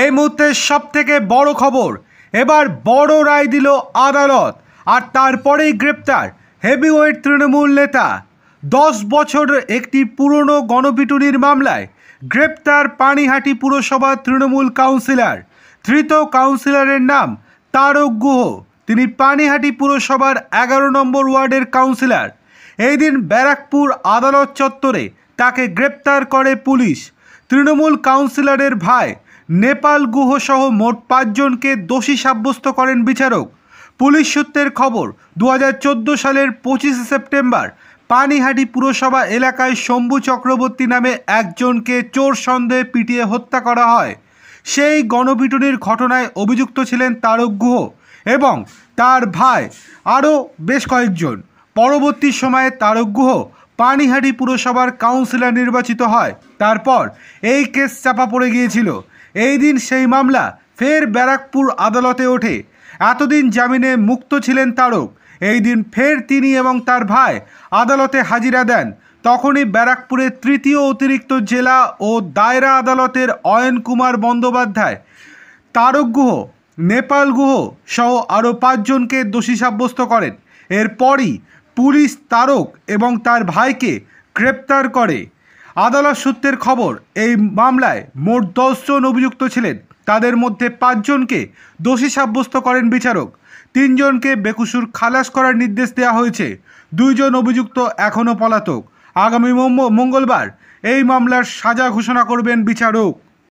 এই মুহূর্তে সবথেকে বড় খবর, এবার বড় রায় দিল আদালত। আর তারপরেই গ্রেপ্তার হেভিওয়েট তৃণমূল নেতা। 10 বছর একটি পুরনো গণপিটুনির মামলায় গ্রেপ্তার পানিহাটি পুরসভার তৃণমূল কাউন্সিলর। ধৃত কাউন্সিলরের নাম তারক গুহ। তিনি পানিহাটি পুরসভার 11 নম্বর ওয়ার্ডের কাউন্সিলর। এই দিন ব্যারাকপুর আদালত চত্বরে তাকে গ্রেপ্তার করে পুলিশ। তৃণমূল কাউন্সিলরের ভাই নেপাল গুহ সহ মোট 5 জনকে দোষী সাব্যস্ত করেন বিচারক। পুলিশ সূত্রের খবর, 2014 সালের 25 সেপ্টেম্বর পানিহাটি পুরসভা এলাকায় শম্ভু চক্রবর্তী নামে একজনকে চোর সন্দেহে পিটিয়ে হত্যা করা হয়। সেই গণপিটুনির ঘটনায় অভিযুক্ত ছিলেন তারক গুহ এবং তার ভাই আরও বেশ কয়েকজন। পরবর্তী সময়ে তারক গুহ পানিহাটি পুরসভার কাউন্সিলর নির্বাচিত হয়। তারপর এই কেস চাপা পড়ে গিয়েছিল। এই দিন সেই মামলা ফের ব্যারাকপুর আদালতে ওঠে। এতদিন জামিনে মুক্ত ছিলেন তারক। এই দিন ফের তিনি এবং তার ভাই আদালতে হাজিরা দেন। তখনই ব্যারাকপুরের তৃতীয় অতিরিক্ত জেলা ও দায়রা আদালতের অয়ন কুমার বন্দ্যোপাধ্যায় তারক গুহ, নেপাল গুহ সহ আরও 5 জনকে দোষী সাব্যস্ত করেন। এরপরই পুলিশ তারক এবং তার ভাইকে গ্রেপ্তার করে। আদালত সূত্রের খবর, এই মামলায় মোট 10 জন অভিযুক্ত ছিলেন। তাদের মধ্যে 5 জনকে দোষী সাব্যস্ত করেন বিচারক। 3 জনকে বেকসুর খালাস করার নির্দেশ দেওয়া হয়েছে। 2 জন অভিযুক্ত এখনও পলাতক। আগামী মঙ্গলবার এই মামলার সাজা ঘোষণা করবেন বিচারক।